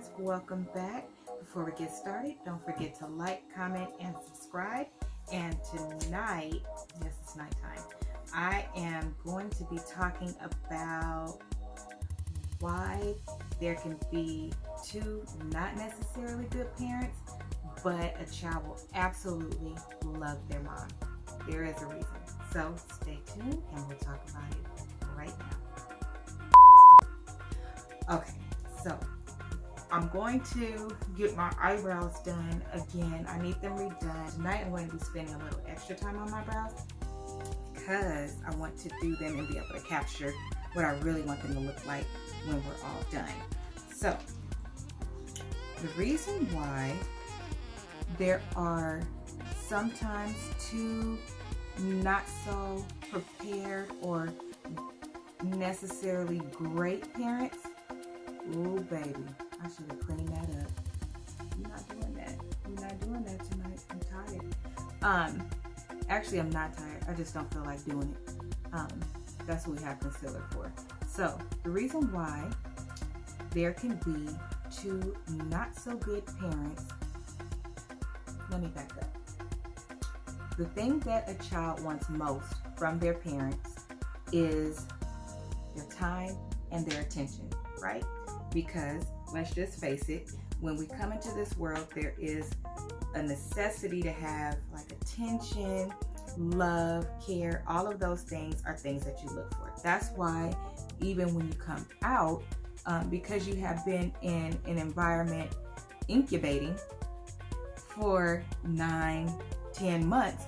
parents, welcome back. Before we get started, don't forget to like, comment, and subscribe. And tonight, yes, it's nighttime, I am going to be talking about why there can be two not necessarily good parents, but a child will absolutely love their mom. There is a reason. So stay tuned and we'll talk about it right now. Okay, so I'm going to get my eyebrows done again. I need them redone. Tonight I'm going to be spending a little extra time on my brows because I want to do them and be able to capture what I really want them to look like when we're all done. So the reason why there are sometimes two not so prepared or necessarily great parents. Ooh, baby, I should have cleaned that up. You're not doing that. You're not doing that tonight. I'm tired. Actually, I'm not tired. I just don't feel like doing it. That's what we have concealer for. So the reason why there can be two not so good parents. Let me back up. The thing that a child wants most from their parents is their time and their attention, right? Because let's just face it, when we come into this world, there is a necessity to have like attention, love, care. All of those things are things that you look for. That's why even when you come out, because you have been in an environment incubating for 9-10 months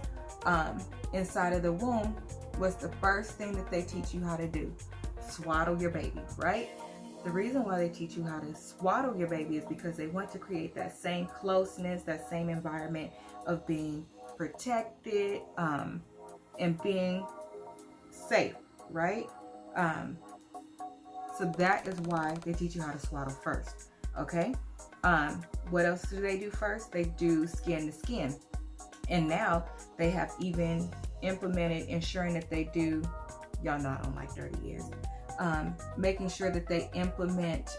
inside of the womb, what's the first thing that they teach you how to do? Swaddle your baby, right? The reason why they teach you how to swaddle your baby is because they want to create that same closeness, that same environment of being protected and being safe, right? So that is why they teach you how to swaddle first, okay? What else do they do first? They do skin to skin. And now they have even implemented ensuring that they do, y'all know I don't like dirty ears, making sure that they implement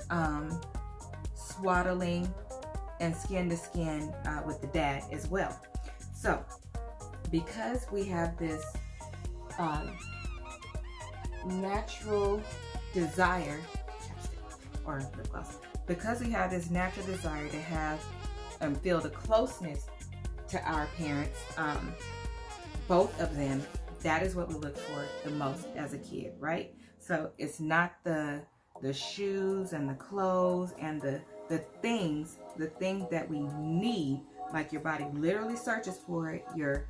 swaddling and skin to skin with the dad as well. So because we have this natural desire, or lip gloss, because we have this natural desire to have and feel the closeness to our parents, both of them, that is what we look for the most as a kid, right? So it's not the shoes and the clothes and the things that we need, like your body literally searches for it, your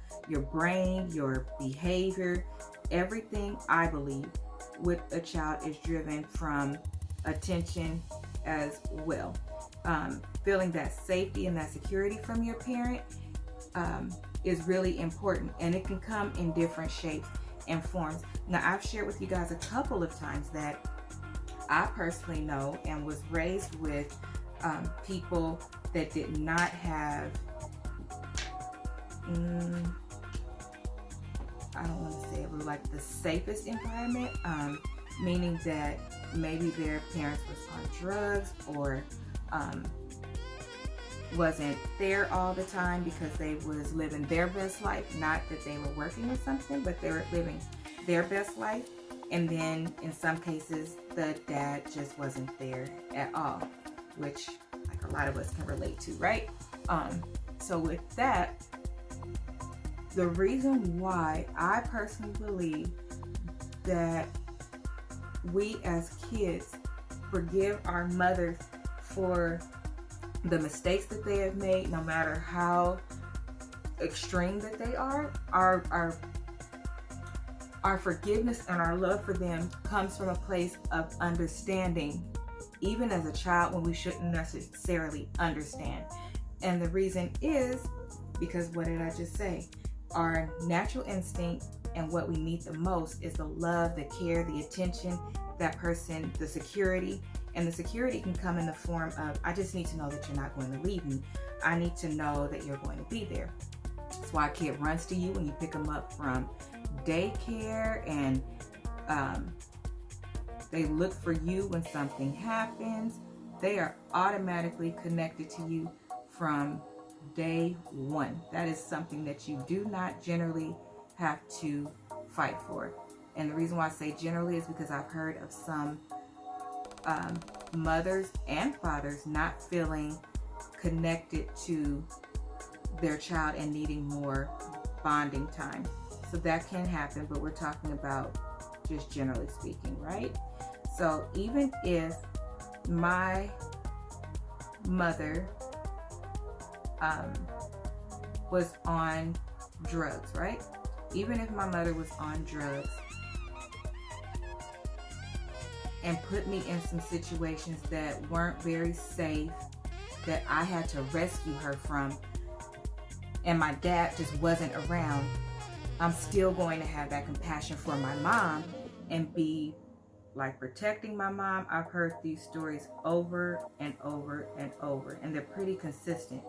brain, your behavior, everything, I believe, with a child is driven from attention as well. Feeling that safety and that security from your parent is really important, and it can come in different shapes and forms. Now, I've shared with you guys a couple of times that I personally know and was raised with people that did not have, I don't want to say it was like the safest environment, meaning that maybe their parents was on drugs or wasn't there all the time because they was living their best life. Not that they were working or something, but they were living their best life. And then in some cases, the dad just wasn't there at all, which like a lot of us can relate to, right? So with that, the reason why I personally believe that we as kids forgive our mothers for the mistakes that they have made, no matter how extreme that they are, our forgiveness and our love for them comes from a place of understanding, even as a child when we shouldn't necessarily understand. And the reason is because, what did I just say? Our natural instinct and what we need the most is the love, the care, the attention, that person, the security. And the security can come in the form of, I just need to know that you're not going to leave me. I need to know that you're going to be there. That's why a kid runs to you when you pick them up from daycare, and they look for you when something happens. they are automatically connected to you from day one. That is something that you do not generally have to fight for. And the reason why I say generally is because I've heard of some mothers and fathers not feeling connected to their child and needing more bonding time. So that can happen, but we're talking about just generally speaking, right? So even if my mother was on drugs, right? Even if my mother was on drugs and put me in some situations that weren't very safe, that I had to rescue her from, and my dad just wasn't around, I'm still going to have that compassion for my mom and be like protecting my mom. I've heard these stories over and over and over, and they're pretty consistent.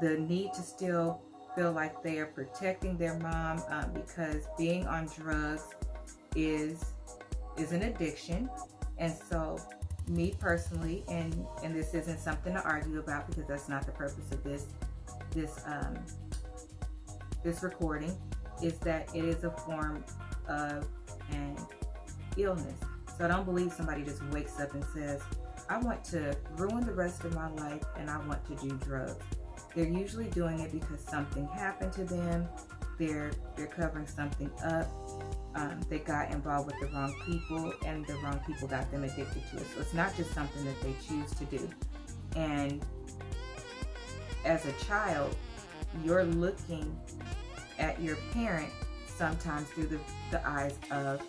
The need to still feel like they are protecting their mom because being on drugs is an addiction. And so me personally, and this isn't something to argue about because that's not the purpose of this recording, is that it is a form of an illness. So I don't believe somebody just wakes up and says, I want to ruin the rest of my life and I want to do drugs. They're usually doing it because something happened to them. They're covering something up. They got involved with the wrong people, and the wrong people got them addicted to it. So it's not just something that they choose to do. And as a child, you're looking at your parent sometimes through the eyes of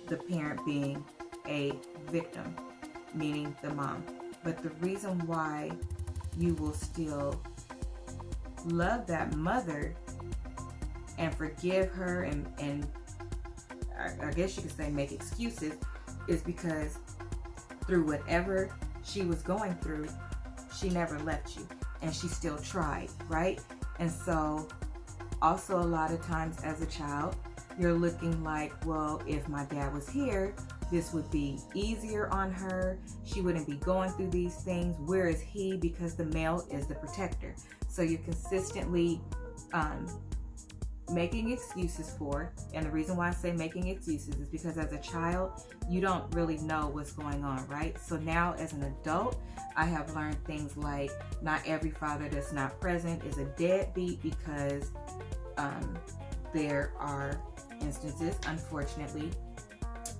the parent being a victim, meaning the mom. But the reason why you will still love that mother and forgive her and I guess you could say make excuses is because through whatever she was going through, she never left you and she still tried, right? And so also a lot of times as a child, you're looking like, well, if my dad was here, this would be easier on her. She wouldn't be going through these things. Where is he? Because the male is the protector. So you're consistently making excuses for, and the reason why I say making excuses is because as a child, you don't really know what's going on, right? So now as an adult, I have learned things like not every father that's not present is a deadbeat, because there are instances, unfortunately,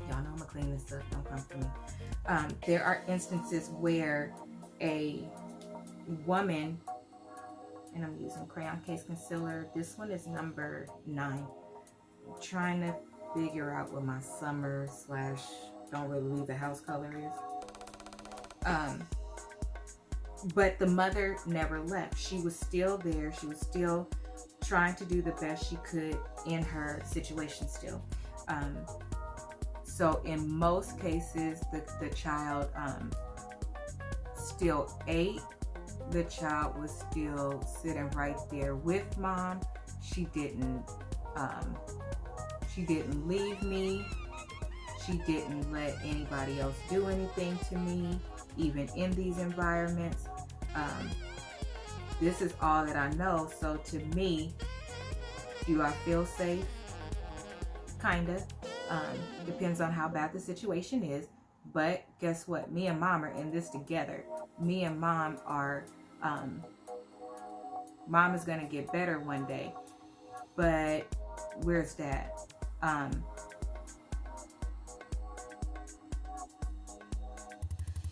y'all know I'm gonna clean this up, don't come for me. There are instances where a woman, and I'm using crayon case concealer. This one is number 9. I'm trying to figure out what my summer / don't really leave the house color is. But the mother never left. She was still there. She was still trying to do the best she could in her situation still. So in most cases, the child still ate. The child was still sitting right there with mom. She didn't leave me. She didn't let anybody else do anything to me, even in these environments. This is all that I know. So to me, do I feel safe? Kinda. Depends on how bad the situation is. But guess what? Me and mom are in this together. Me and mom are, mom is going to get better one day. But where's dad? I'm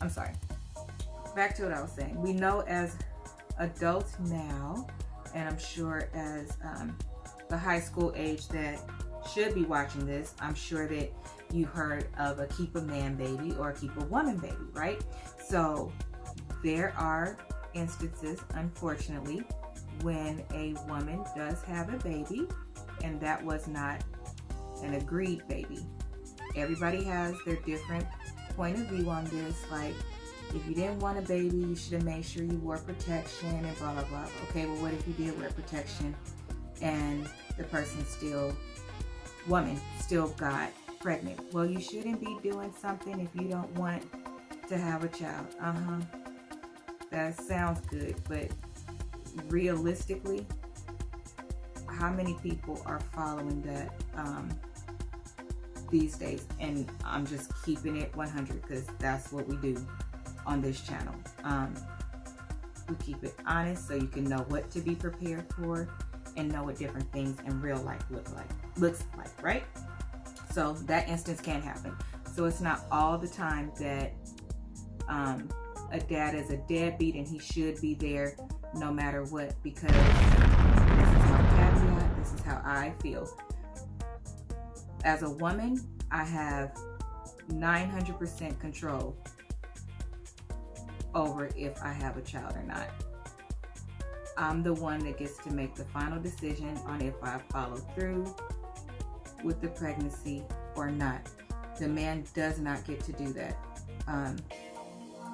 sorry. Back to what I was saying. We know as adults now, and I'm sure as the high school age that should be watching this, I'm sure that you heard of a keep a man baby or a keep a woman baby, right? So there are instances, unfortunately, when a woman does have a baby and that was not an agreed baby. Everybody has their different point of view on this. Like, if you didn't want a baby, you should have made sure you wore protection and blah, blah, blah. Okay, well, what if you did wear protection and the person woman still got pregnant? Well, you shouldn't be doing something if you don't want to have a child. That sounds good, but realistically, how many people are following that these days? And I'm just keeping it 100 because that's what we do on this channel. We keep it honest so you can know what to be prepared for and know what different things in real life looks like, right? So that instance can happen. So it's not all the time that a dad is a deadbeat and he should be there no matter what, because this is my caveat, this is how I feel. As a woman, I have 900% control over if I have a child or not. I'm the one that gets to make the final decision on if I follow through with the pregnancy or not. The man does not get to do that.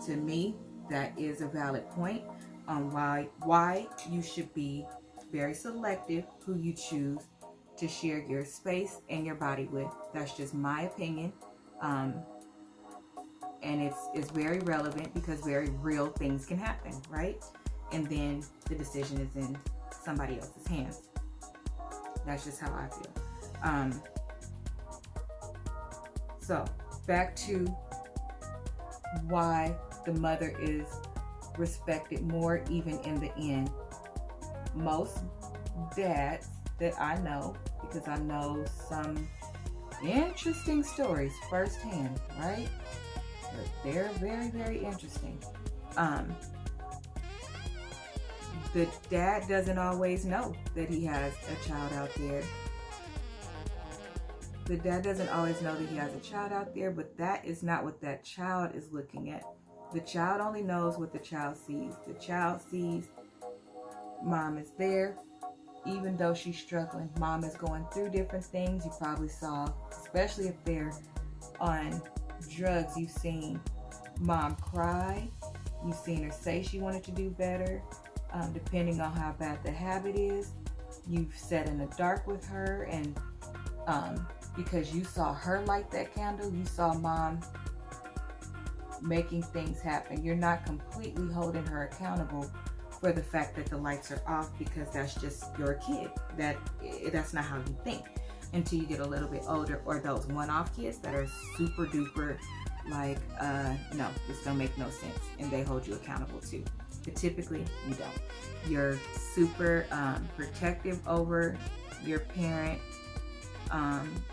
To me, that is a valid point on why you should be very selective who you choose to share your space and your body with. That's just my opinion. And it's very relevant because very real things can happen, right? And then the decision is in somebody else's hands. That's just how I feel. So back to why the mother is respected more even in the end. Most dads that I know, because I know some interesting stories firsthand, right? They're very, very interesting. The dad doesn't always know that he has a child out there. The dad doesn't always know that he has a child out there, but that is not what that child is looking at. The child only knows what the child sees. The child sees mom is there, even though she's struggling. Mom is going through different things. You probably saw, especially if they're on drugs, you've seen mom cry. You've seen her say she wanted to do better, depending on how bad the habit is. You've sat in the dark with her, and because you saw her light that candle, you saw mom making things happen. You're not completely holding her accountable for the fact that the lights are off, because that's just your kid. That's not how you think until you get a little bit older, or those one-off kids that are super duper like, no, this don't make no sense, and they hold you accountable too. But typically you don't. You're super protective over your parent.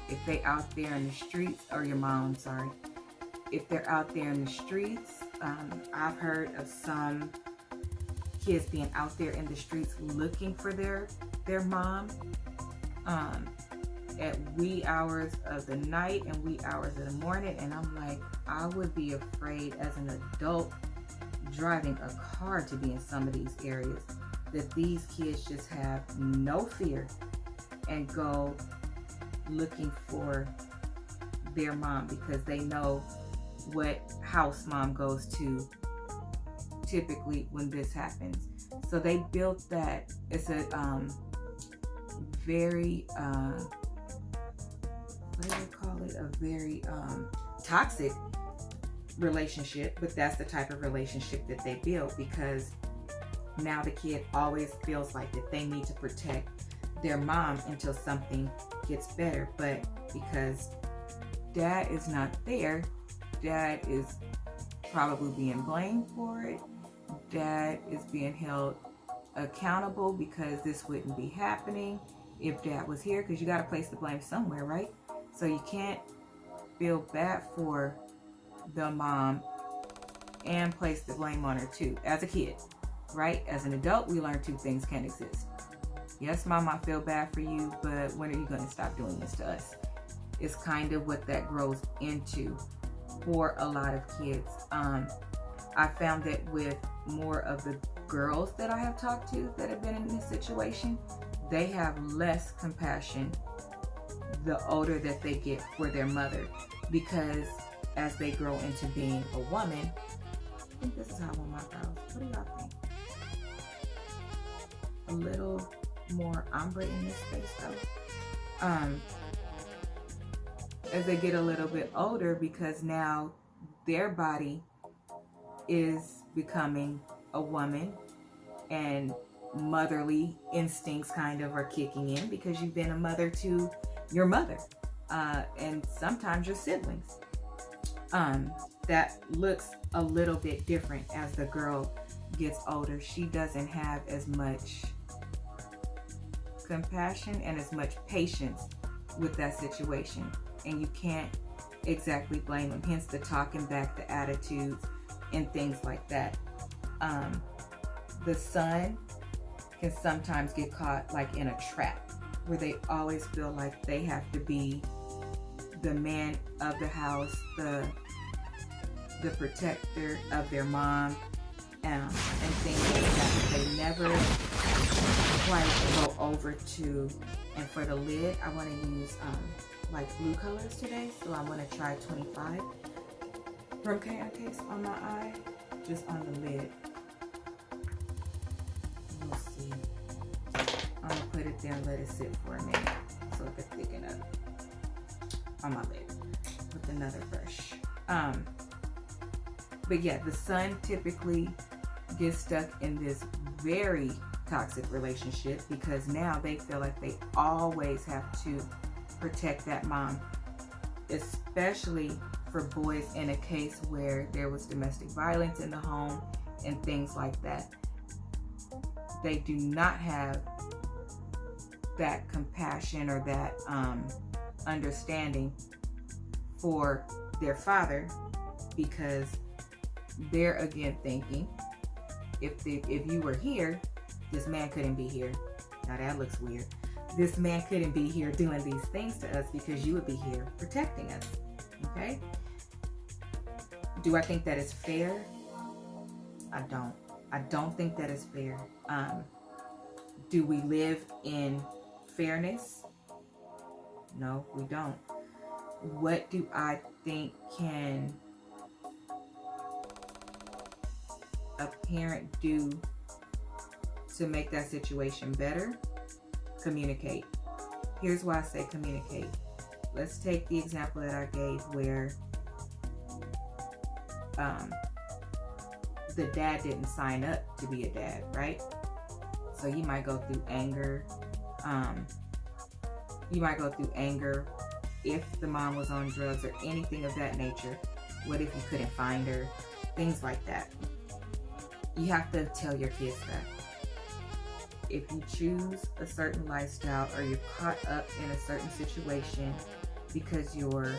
If they out there in the streets, or your mom, sorry, if they're out there in the streets, I've heard of some kids being out there in the streets looking for their mom at wee hours of the night and wee hours of the morning, and I'm like, I would be afraid as an adult driving a car to be in some of these areas, that these kids just have no fear and go looking for their mom, because they know what house mom goes to typically when this happens. So they built that. It's a very what do they call it, a very toxic relationship, but that's the type of relationship that they build, because now the kid always feels like that they need to protect their mom until something gets better. But because dad is not there, dad is probably being blamed for it. Dad is being held accountable because this wouldn't be happening if dad was here, because you got to place the blame somewhere, right? So you can't feel bad for the mom and place the blame on her too, as a kid, right? As an adult, we learn two things can't exist. Yes, mom, I feel bad for you, but when are you going to stop doing this to us? It's kind of what that grows into for a lot of kids. I found that with more of the girls that I have talked to that have been in this situation, they have less compassion the older that they get for their mother, because as they grow into being a woman, I think this is how I want my girls. What do y'all think? A little more ombre in this space though. As they get a little bit older, because now their body is becoming a woman and motherly instincts kind of are kicking in because you've been a mother to your mother and sometimes your siblings. That looks a little bit different as the girl gets older. She doesn't have as much compassion and as much patience with that situation, and you can't exactly blame them, hence the talking back, the attitudes and things like that. The son can sometimes get caught like in a trap where they always feel like they have to be the man of the house, the protector of their mom, and things like that. They never quite go over to, and for the lid, I want to use like blue colors today, so I'm going to try 25 from crayon case on my eye, just on the lid. We'll see. I'm going to put it there and let it sit for a minute so it can thicken up on my lid with another brush. But yeah, the son typically gets stuck in this very toxic relationship because now they feel like they always have to protect that mom, especially for boys in a case where there was domestic violence in the home and things like that. They do not have that compassion or that understanding for their father because they're again thinking, if you were here, this man couldn't be here. Now that looks weird. This man couldn't be here doing these things to us because you would be here protecting us. Okay? Do I think that is fair? I don't. I don't think that is fair. Do we live in fairness? No, we don't. What do I think can a parent do to make that situation better? Communicate. Here's why I say communicate. Let's take the example that I gave where the dad didn't sign up to be a dad, right? So you might go through anger. You might go through anger if the mom was on drugs or anything of that nature. What if you couldn't find her? Things like that. You have to tell your kids that. If you choose a certain lifestyle or you're caught up in a certain situation because your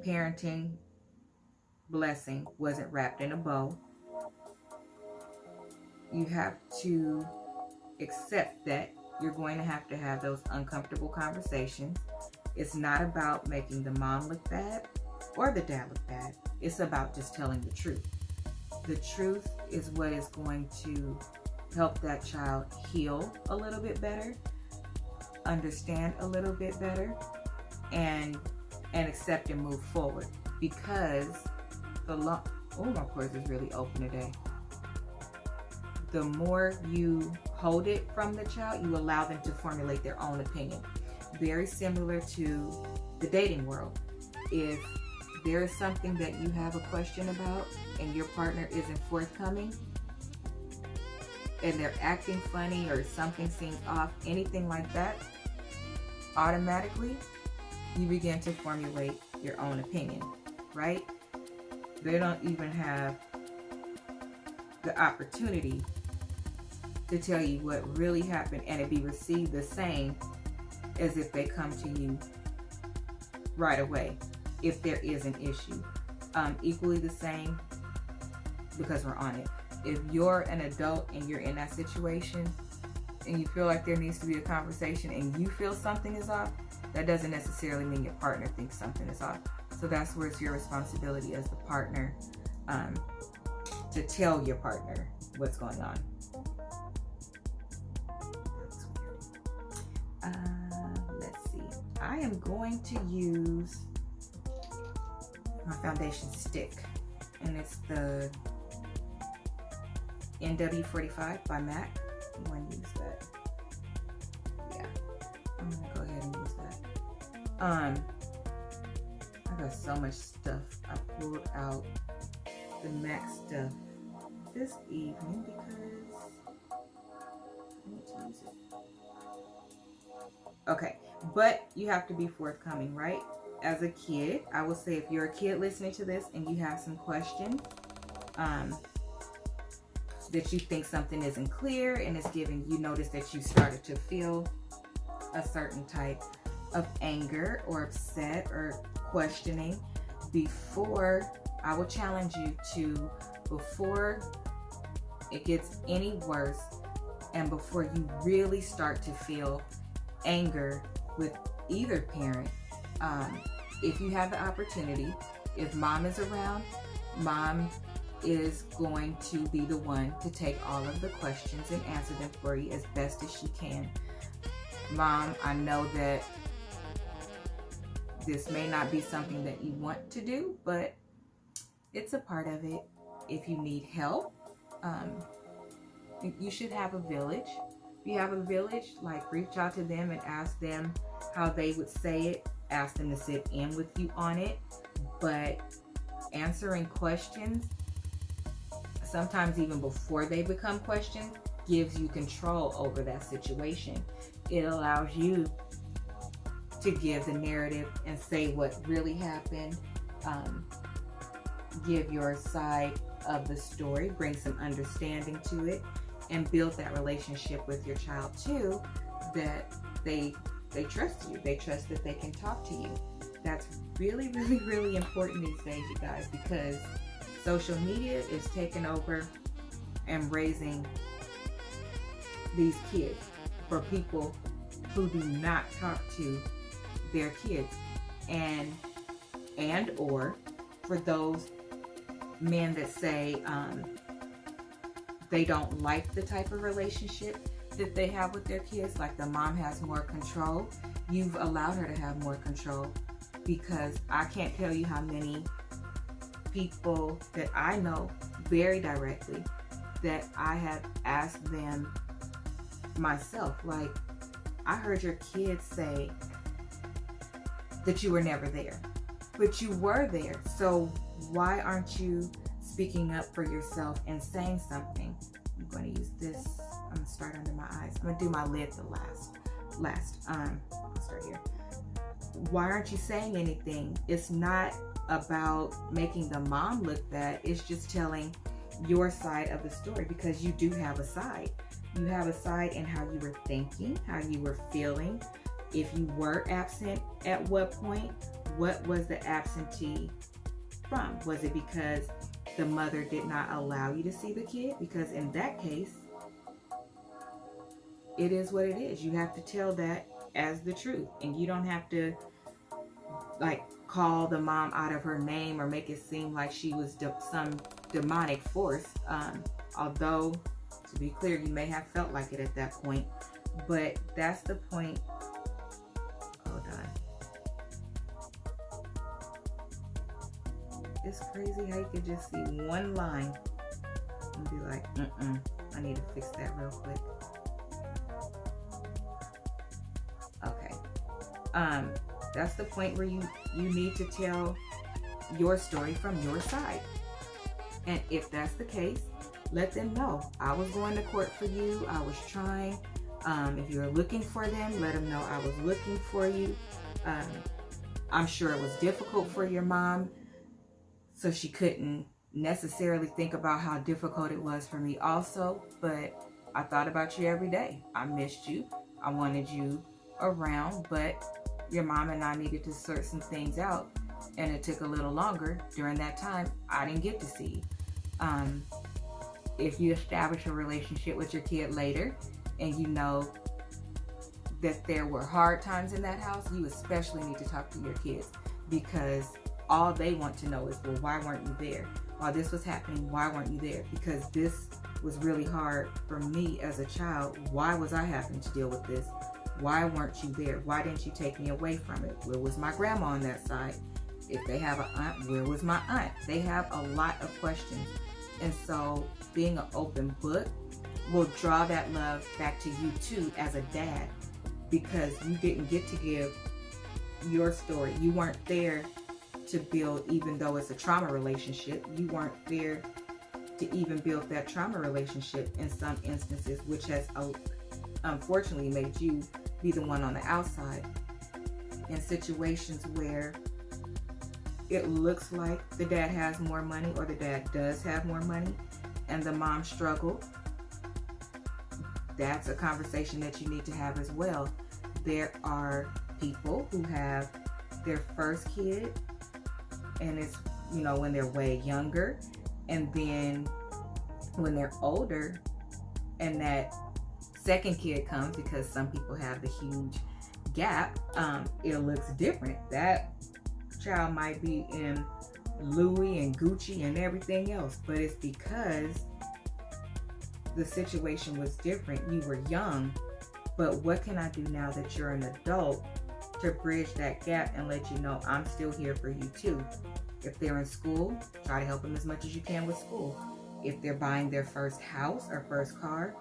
parenting blessing wasn't wrapped in a bow, you have to accept that you're going to have those uncomfortable conversations. It's not about making the mom look bad or the dad look bad. It's about just telling the truth. The truth is what is going to help that child heal a little bit better, understand a little bit better, and accept and move forward. Because my pores is really open today. The more you hold it from the child, you allow them to formulate their own opinion. Very similar to the dating world. If there is something that you have a question about and your partner isn't forthcoming, and they're acting funny or something seems off, anything like that, automatically you begin to formulate your own opinion, right? They don't even have the opportunity to tell you what really happened and it be received the same as if they come to you right away if there is an issue. Equally the same, because we're on it. If you're an adult and you're in that situation and you feel like there needs to be a conversation and you feel something is off, that doesn't necessarily mean your partner thinks something is off. So that's where it's your responsibility as the partner to tell your partner what's going on. Let's see. I am going to use my foundation stick, and it's the NW45 by MAC. I'm going to use that. Yeah, I'm going to go ahead and use that. I got so much stuff I pulled out the MAC stuff this evening because I need to use it. Okay, but you have to be forthcoming, right? As a kid, I will say if you're a kid listening to this and you have some questions, that you think something isn't clear and it's giving you notice that you started to feel a certain type of anger or upset or questioning, before, I will challenge you to, before it gets any worse and before you really start to feel anger with either parent, if you have the opportunity, if mom is around, mom is going to be the one to take all of the questions and answer them for you as best as she can. Mom, I know that this may not be something that you want to do, but it's a part of it. If you need help, you should have a village. If you have a village, like, reach out to them and ask them how they would say it. Ask them to sit in with you on it. But answering questions, sometimes even before they become questions, gives you control over that situation. It allows you to give the narrative and say what really happened, give your side of the story, bring some understanding to it, and build that relationship with your child too, that they trust you. They trust that they can talk to you. That's really, really, really important these days, you guys, because social media is taking over and raising these kids for people who do not talk to their kids, and or for those men that say they don't like the type of relationship that they have with their kids, like the mom has more control. You've allowed her to have more control, because I can't tell you how many people that I know very directly that I have asked them myself, like, I heard your kids say that you were never there, but you were there. So why aren't you speaking up for yourself and saying something? I'm going to use this. I'm going to start under my eyes. I'm going to do my lid the last. I'll start here. Why aren't you saying anything? It's not about making the mom look bad. It's just telling your side of the story, because you do have a side. You have a side in how you were thinking, how you were feeling. If you were absent, at what point? What was the absentee from? Was it because the mother did not allow you to see the kid? Because in that case, it is what it is. You have to tell that as the truth, and you don't have to like call the mom out of her name or make it seem like she was some demonic force. Although, to be clear, you may have felt like it at that point, but that's the point. Hold on. It's crazy how you could just see one line and be like, I need to fix that real quick. Okay. That's the point where you need to tell your story from your side. And if that's the case, let them know. I was going to court for you. I was trying. If you're looking for them, let them know I was looking for you. I'm sure it was difficult for your mom, so she couldn't necessarily think about how difficult it was for me also, but I thought about you every day. I missed you. I wanted you around, but your mom and I needed to sort some things out, and it took a little longer. During that time, I didn't get to see you. If you establish a relationship with your kid later and you know that there were hard times in that house, you especially need to talk to your kids, because all they want to know is, well, why weren't you there? While this was happening, why weren't you there? Because this was really hard for me as a child. Why was I having to deal with this? Why weren't you there? Why didn't you take me away from it? Where was my grandma on that side? If they have an aunt, where was my aunt? They have a lot of questions. And so being an open book will draw that love back to you too as a dad, because you didn't get to give your story. You weren't there to build, even though it's a trauma relationship. You weren't there to even build that trauma relationship in some instances, which has unfortunately made you be the one on the outside in situations where it looks like the dad has more money, or the dad does have more money, and the mom struggled. That's a conversation that you need to have as well. There are people who have their first kid, and it's, you know, when they're way younger, and then when they're older and that second kid comes, because some people have the huge gap, it looks different. That child might be in Louis and Gucci and everything else, but it's because the situation was different. You were young, but what can I do now that you're an adult to bridge that gap and let you know I'm still here for you too? If they're in school, try to help them as much as you can with school. If they're buying their first house or first car,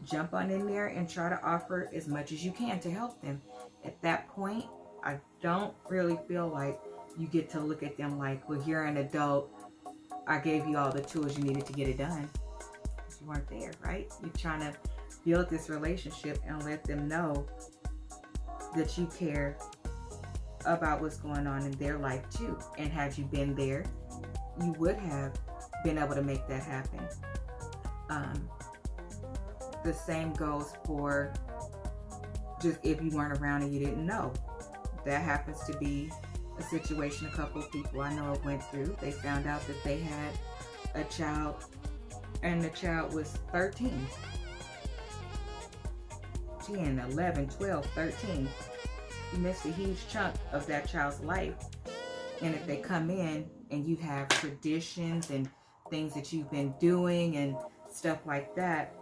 jump on in there and try to offer as much as you can to help them. At that point, I don't really feel like you get to look at them like, well, you're an adult, I gave you all the tools you needed to get it done. You weren't there, right? You're trying to build this relationship and let them know that you care about what's going on in their life too. And had you been there, you would have been able to make that happen. The same goes for just if you weren't around and you didn't know. That happens to be a situation a couple of people I know went through. They found out that they had a child, and the child was 13. 10, 11, 12, 13. You missed a huge chunk of that child's life. And if they come in and you have traditions and things that you've been doing and stuff like that,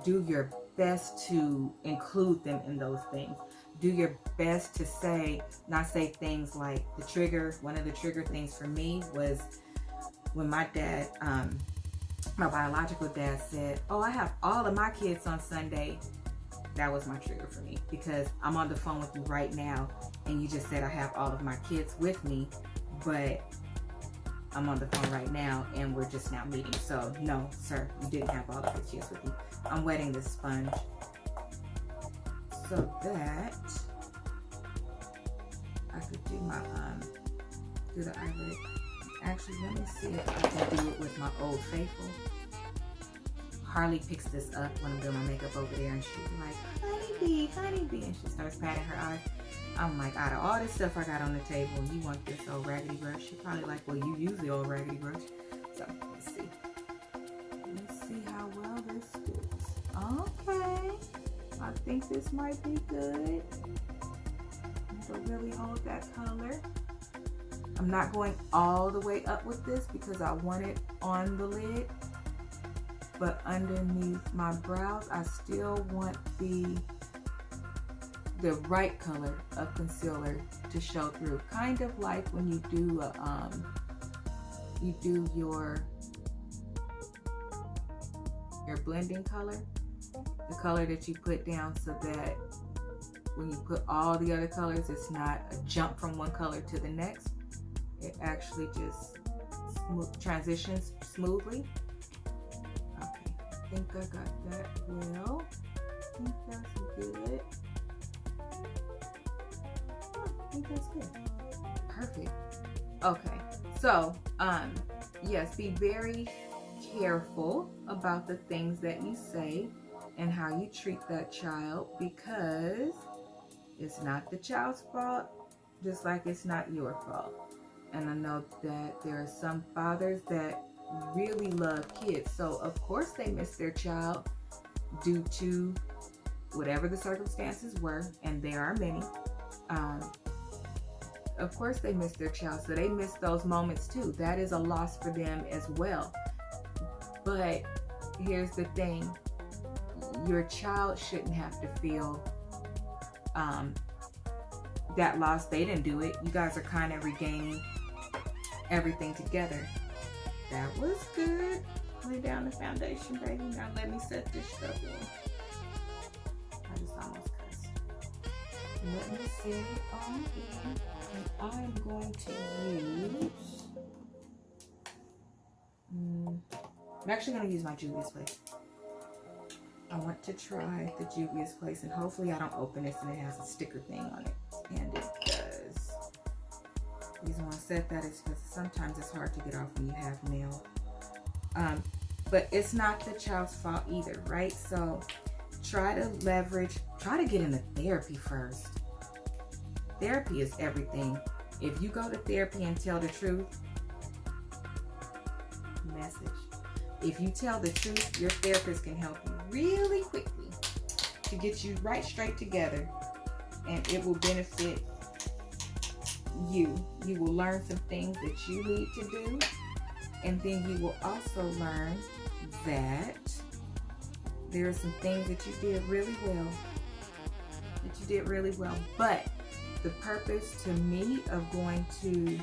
do your best to include them in those things. Do your best to say, not say things like the trigger. One of the trigger things for me was when my dad, my biological dad said, oh, I have all of my kids on Sunday. That was my trigger for me, because I'm on the phone with you right now and you just said I have all of my kids with me, but I'm on the phone right now and we're just now meeting. So no, sir, you didn't have all of your kids with you. I'm wetting this sponge so that I could do my, do the eyelid. Actually, let me see if I can do it with my Old Faithful. Harley picks this up when I'm doing my makeup over there, and she's like, honeybee, honeybee, and she starts patting her eye. I'm like, out of all this stuff I got on the table, you want this old raggedy brush? She's probably like, well, you use the old raggedy brush. So, let's see. Let's see how well this fits. Okay. I think this might be good. It'll really hold that color. I'm not going all the way up with this because I want it on the lid. But underneath my brows, I still want the right color of concealer to show through. Kind of like when you do your blending color, the color that you put down, so that when you put all the other colors, it's not a jump from one color to the next. It actually just transitions smoothly. Okay, I think I got that well. I think that's good. I think that's good. Perfect. Okay, so yes, be very careful about the things that you say and how you treat that child, because it's not the child's fault, just like it's not your fault. And I know that there are some fathers that really love kids, so of course they miss their child due to whatever the circumstances were, and there are many. Of course they miss their child, so they miss those moments too. That is a loss for them as well. But here's the thing, your child shouldn't have to feel that loss. They didn't do it. You guys are kind of regaining everything together. That was good. Lay down the foundation, baby. Now let me set this stuff in. I just almost cussed. Let me set it on here. And I'm going to use, I'm actually going to use my Juvia's Place. I want to try the Juvia's Place, and hopefully I don't open this and it has a sticker thing on it. And it does. The reason why I said that is because sometimes it's hard to get off when you have mail. But it's not the child's fault either, right? So try to get into therapy first. Therapy is everything. If you go to therapy and tell the truth, message. If you tell the truth, your therapist can help you really quickly to get you right straight together, and it will benefit you. You will learn some things that you need to do, and then you will also learn that there are some things that you did really well. But the purpose to me of going to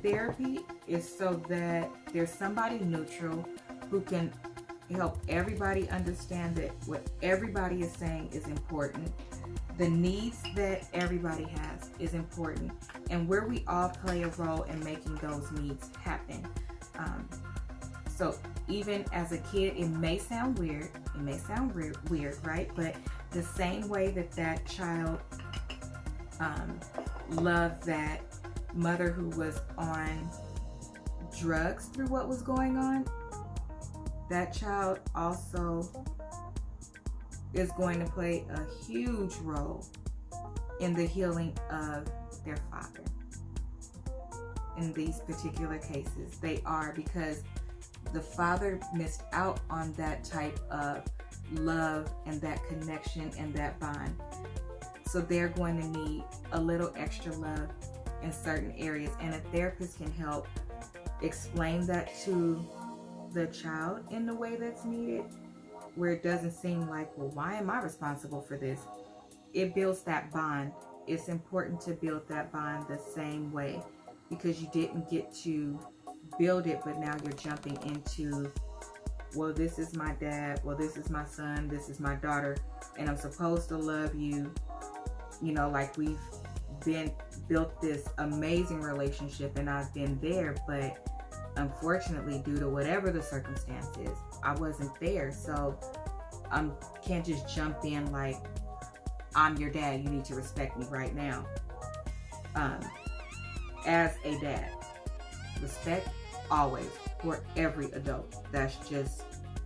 therapy is so that there's somebody neutral who can help everybody understand that what everybody is saying is important. The needs that everybody has is important, and where we all play a role in making those needs happen. So even as a kid, it may sound weird, right? But the same way that child loved that mother who was on drugs through what was going on, that child also is going to play a huge role in the healing of their father. In these particular cases, they are, because the father missed out on that type of love and that connection and that bond. So they're going to need a little extra love in certain areas, and a therapist can help explain that to the child in the way that's needed, where it doesn't seem like, well, why am I responsible for this? It builds that bond. It's important to build that bond the same way, because you didn't get to build it, but now you're jumping into, well, this is my dad, well, this is my son, this is my daughter, and I'm supposed to love you, you know, like we've built this amazing relationship and I've been there, but unfortunately, due to whatever the circumstances, I wasn't there. So I can't just jump in like, I'm your dad, you need to respect me right now. As a dad, respect always for every adult. That's just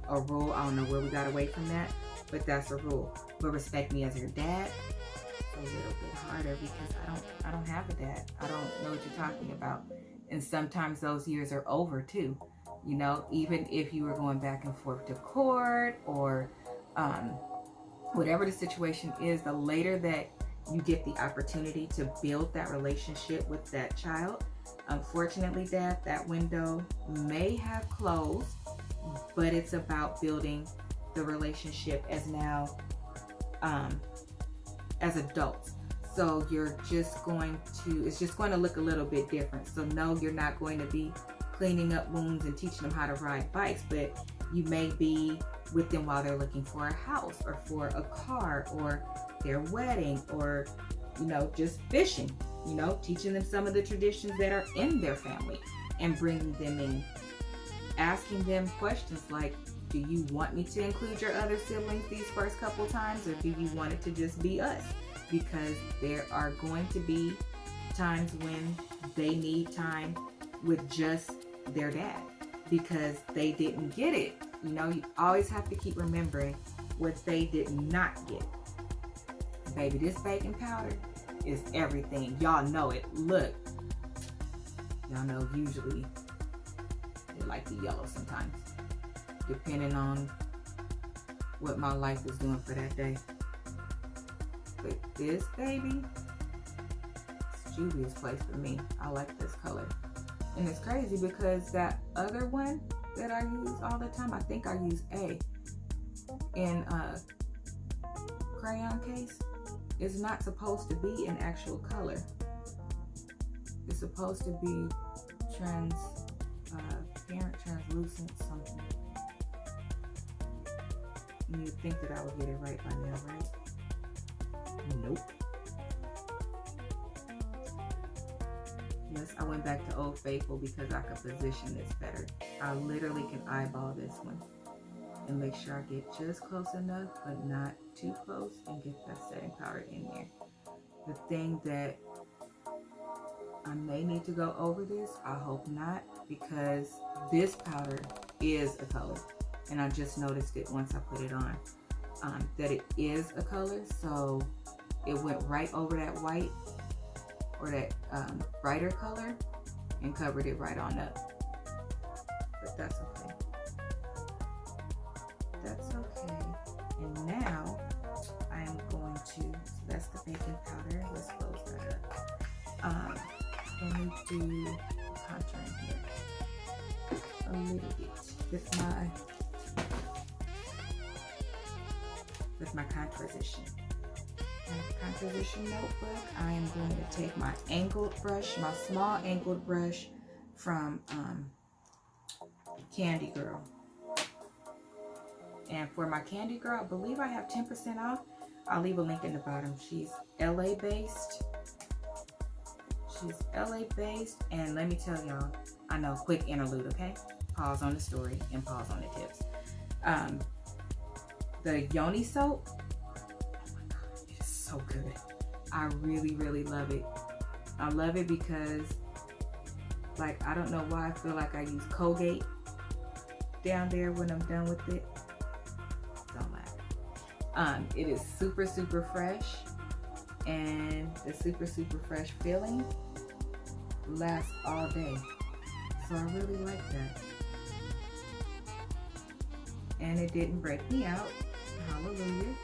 a rule. I don't know where we got away from that, but that's a rule. But respect me as your dad. It's a little bit harder because I don't have a dad. I don't know what you're talking about. And sometimes those years are over too. You know, even if you were going back and forth to court or whatever the situation is, the later that you get the opportunity to build that relationship with that child, unfortunately, Dad, that window may have closed, but it's about building the relationship as now, as adults. So you're just going to, it's just going to look a little bit different. So no, you're not going to be cleaning up wounds and teaching them how to ride bikes, but you may be with them while they're looking for a house or for a car or their wedding or, you know, just fishing, you know, teaching them some of the traditions that are in their family and bringing them in, asking them questions like, do you want me to include your other siblings these first couple times, or do you want it to just be us? Because there are going to be times when they need time with just their dad because they didn't get it. You know, you always have to keep remembering what they did not get. Baby, this baking powder is everything. Y'all know it. Look. Y'all know usually they like the yellow sometimes, depending on what my life is doing for that day. But this, baby, it's Juvia's Place for me. I like this color. And it's crazy because that other one that I use all the time, I think I use A in a crayon case, is not supposed to be an actual color. It's supposed to be transparent, translucent something. And you'd think that I would get it right by now, right? Nope. Yes, I went back to Old Faithful because I could position this better. I literally can eyeball this one and make sure I get just close enough, but not too close, and get that setting powder in there. The thing that I may need to go over this, I hope not, because this powder is a color, and I just noticed it once I put it on, that it is a color, so it went right over that white or that brighter color and covered it right on up. But that's okay. That's okay. And now I am going to, so that's the baking powder. Let's close that up. Let me do contour in here a little bit with my composition. Composition notebook. I am going to take my angled brush, my small angled brush from Candy Girl. And for my Candy Girl, I believe I have 10% off. I'll leave a link in the bottom. She's LA based. She's LA based. And let me tell y'all, I know, quick interlude, okay? Pause on the story and pause on the tips. The Yoni soap, so good. I really, really love it. I love it because, like, I don't know why I feel like I use Colgate down there when I'm done with it. Don't laugh. It is super, super fresh, and the super, super fresh feeling lasts all day. So I really like that. And it didn't break me out. Hallelujah.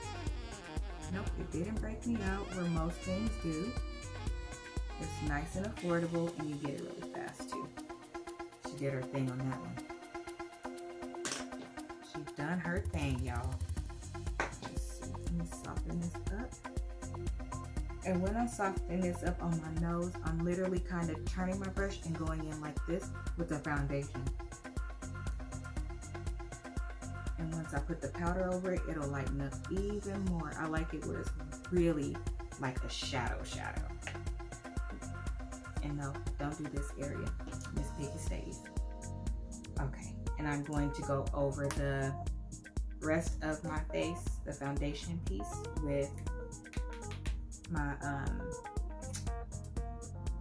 Nope, it didn't break me out where most things do. It's nice and affordable, and you get it really fast too. She did her thing on that one. She done her thing, y'all. Let me soften this up. And when I soften this up on my nose, I'm literally kind of turning my brush and going in like this with the foundation. And once I put the powder over it, it'll lighten up even more. I like it where it's really like a shadow. And no, don't do this area. Miss Piggy stays. Okay, and I'm going to go over the rest of my face, the foundation piece, with my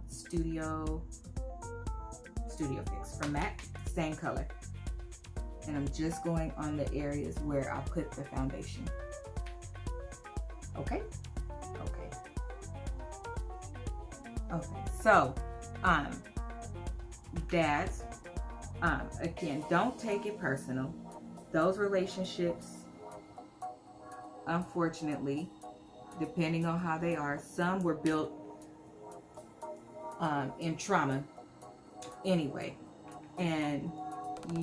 Studio Fix from MAC, same color. And I'm just going on the areas where I put the foundation. Okay? Okay, so, dads, again, don't take it personal. Those relationships, unfortunately, depending on how they are, some were built in trauma anyway. And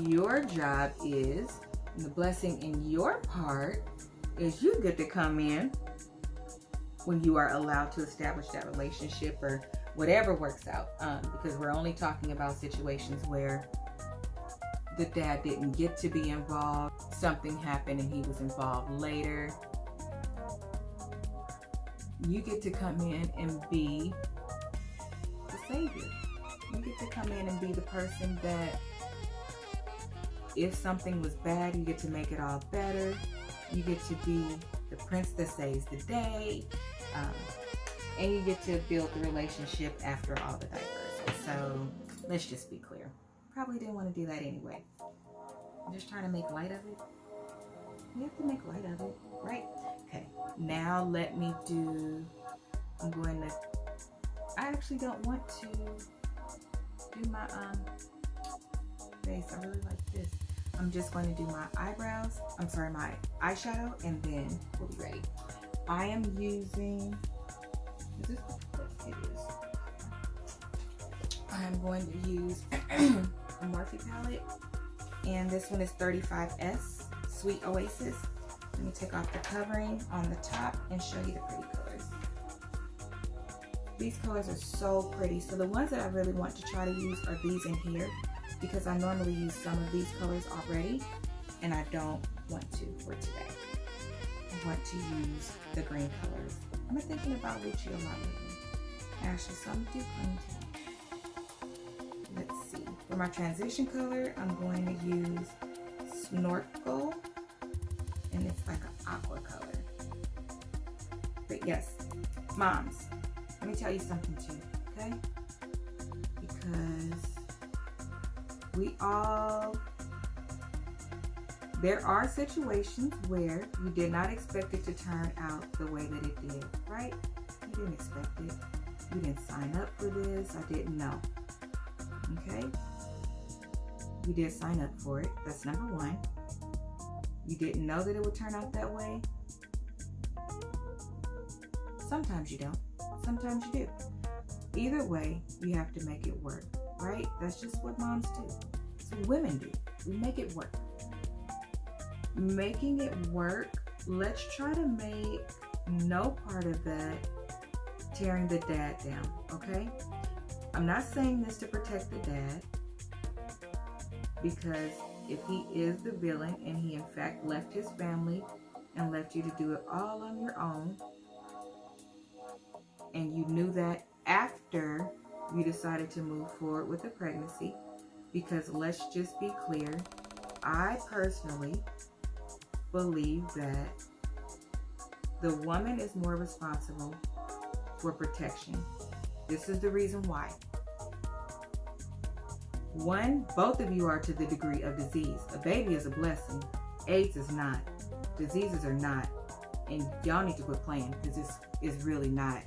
your job is, and the blessing in your part is, you get to come in when you are allowed to establish that relationship or whatever works out, because we're only talking about situations where the dad didn't get to be involved, something happened and he was involved later. You get to come in and be the savior. You get to come in and be the person that, if something was bad, you get to make it all better. You get to be the prince that saves the day. And you get to build the relationship after all the diapers. So let's just be clear. Probably didn't want to do that anyway. I'm just trying to make light of it. You have to make light of it, right? Okay, now let me do, I actually don't want to do my face. I really like this. I'm just going to do my eyebrows. I'm sorry, my eyeshadow, and then we'll be ready. I am using, is this? It is. I'm going to use a Morphe palette, and this one is 35S Sweet Oasis. Let me take off the covering on the top and show you the pretty colors. These colors are so pretty. So the ones that I really want to try to use are these in here, because I normally use some of these colors already, and I don't want to for today. I want to use the green colors. I've been thinking about Richie a lot lately. Actually, some do green too. For my transition color, I'm going to use Snorkel, and it's like an aqua color. But yes, moms, let me tell you something too, okay? Because there are situations where you did not expect it to turn out the way that it did, right? You didn't expect it. You didn't sign up for this. I didn't know. Okay? You did sign up for it. That's number one. You didn't know that it would turn out that way. Sometimes you don't. Sometimes you do. Either way, you have to make it work, right? That's just what moms do. So women do. We make it work. Making it work, let's try to make no part of that tearing the dad down, okay? I'm not saying this to protect the dad, because if he is the villain and he in fact left his family and left you to do it all on your own, and you knew that after you decided to move forward with the pregnancy, because let's just be clear, I personally believe that the woman is more responsible for protection. This is the reason why. One, both of you are to the degree of disease. A baby is a blessing. AIDS is not. Diseases are not. And y'all need to quit playing, because this is really not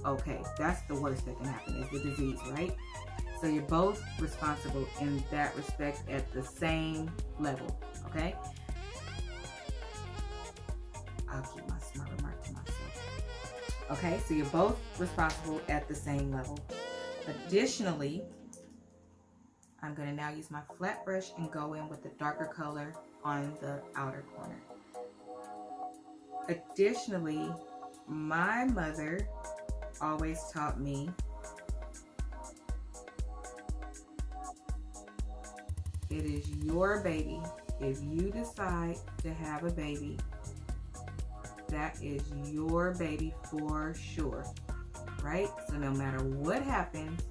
okay. That's the worst that can happen, is the disease, right? So you're both responsible in that respect at the same level, okay? I'll keep my smart remark to myself. Okay, so you're both responsible at the same level. Additionally, I'm going to now use my flat brush and go in with the darker color on the outer corner. Additionally, my mother always taught me it is your baby. If you decide to have a baby, that is your baby for sure, right? So no matter what happens,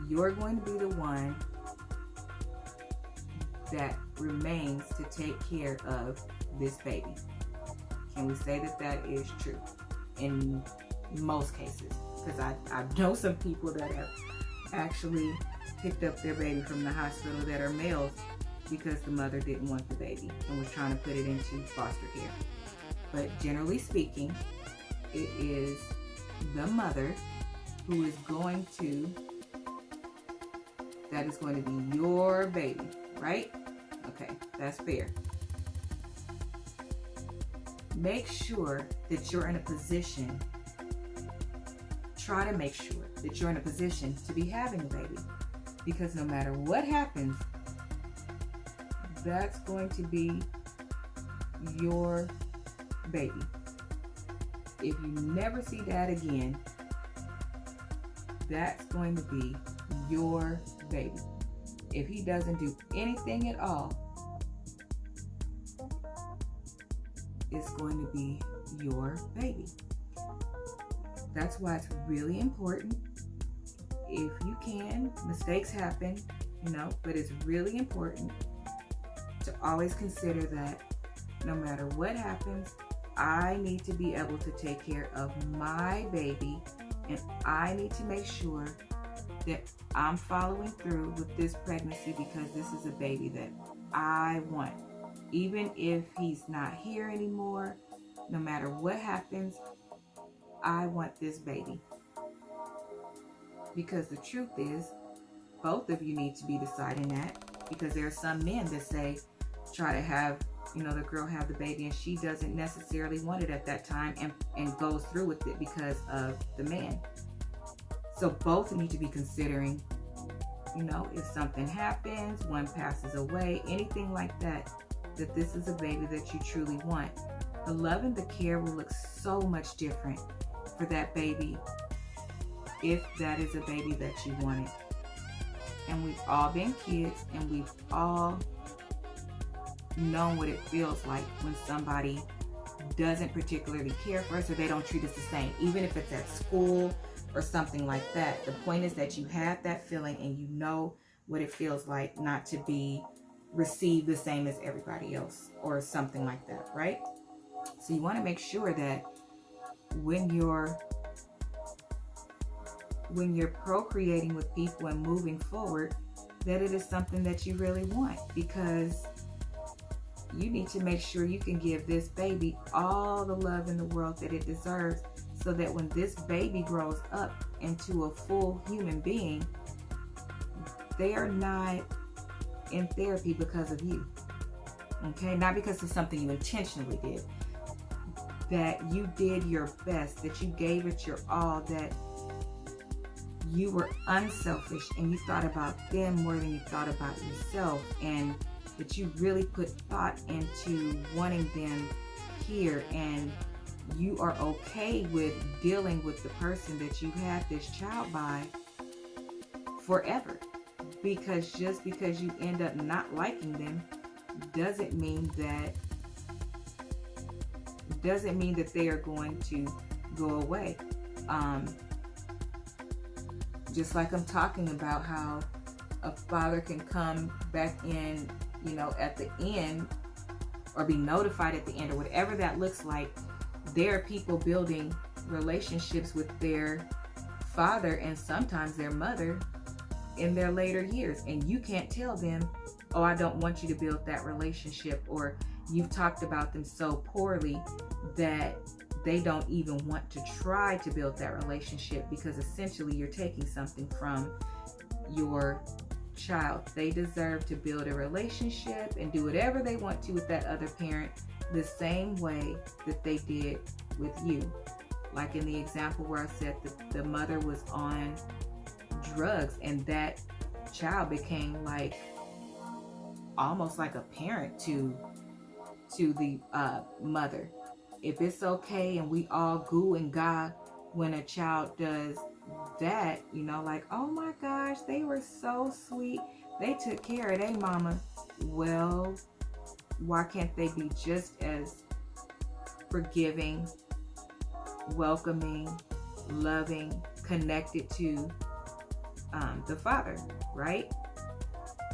you're going to be the one that remains to take care of this baby. Can we say that that is true? In most cases, because I know some people that have actually picked up their baby from the hospital that are males because the mother didn't want the baby and was trying to put it into foster care. But generally speaking, it is the mother who is going to, that is going to be your baby, right? Okay, that's fair. Make sure that you're in a position, try to make sure that you're in a position to be having a baby. Because no matter what happens, that's going to be your baby. If you never see dad again, that's going to be your baby. If he doesn't do anything at all, it's going to be your baby. That's why it's really important. If you can, mistakes happen, but it's really important to always consider that no matter what happens, I need to be able to take care of my baby, and I need to make sure that I'm following through with this pregnancy, because this is a baby that I want. Even if he's not here anymore, no matter what happens, I want this baby. Because the truth is, both of you need to be deciding that, because there are some men that say, try to have, the girl have the baby and she doesn't necessarily want it at that time and goes through with it because of the man. So both need to be considering, if something happens, one passes away, anything like that, that this is a baby that you truly want. The love and the care will look so much different for that baby if that is a baby that you wanted. And we've all been kids, and we've all known what it feels like when somebody doesn't particularly care for us, or they don't treat us the same. Even if it's at school, or something like that. The point is that you have that feeling and you know what it feels like not to be received the same as everybody else or something like that, right? So you want to make sure that when you're procreating with people and moving forward, that it is something that you really want, because you need to make sure you can give this baby all the love in the world that it deserves, so that when this baby grows up into a full human being, they are not in therapy because of you. Okay? Not because of something you intentionally did. That you did your best, that you gave it your all, that you were unselfish and you thought about them more than you thought about yourself, and that you really put thought into wanting them here, and you are okay with dealing with the person that you had this child by forever. Because just because you end up not liking them doesn't mean that they are going to go away. Just like I'm talking about how a father can come back in, you know, at the end, or be notified at the end, or whatever that looks like. There are people building relationships with their father and sometimes their mother in their later years, and you can't tell them, oh, I don't want you to build that relationship, or you've talked about them so poorly that they don't even want to try to build that relationship, because essentially you're taking something from your child. They deserve to build a relationship and do whatever they want to with that other parent the same way that they did with you. Like in the example where I said that the mother was on drugs and that child became like almost like a parent to the mother. If it's okay and we all goo and ga when a child does that, you know, like, oh my gosh, they were so sweet, they took care of their mama. Well, why can't they be just as forgiving, welcoming, loving, connected to the father, right?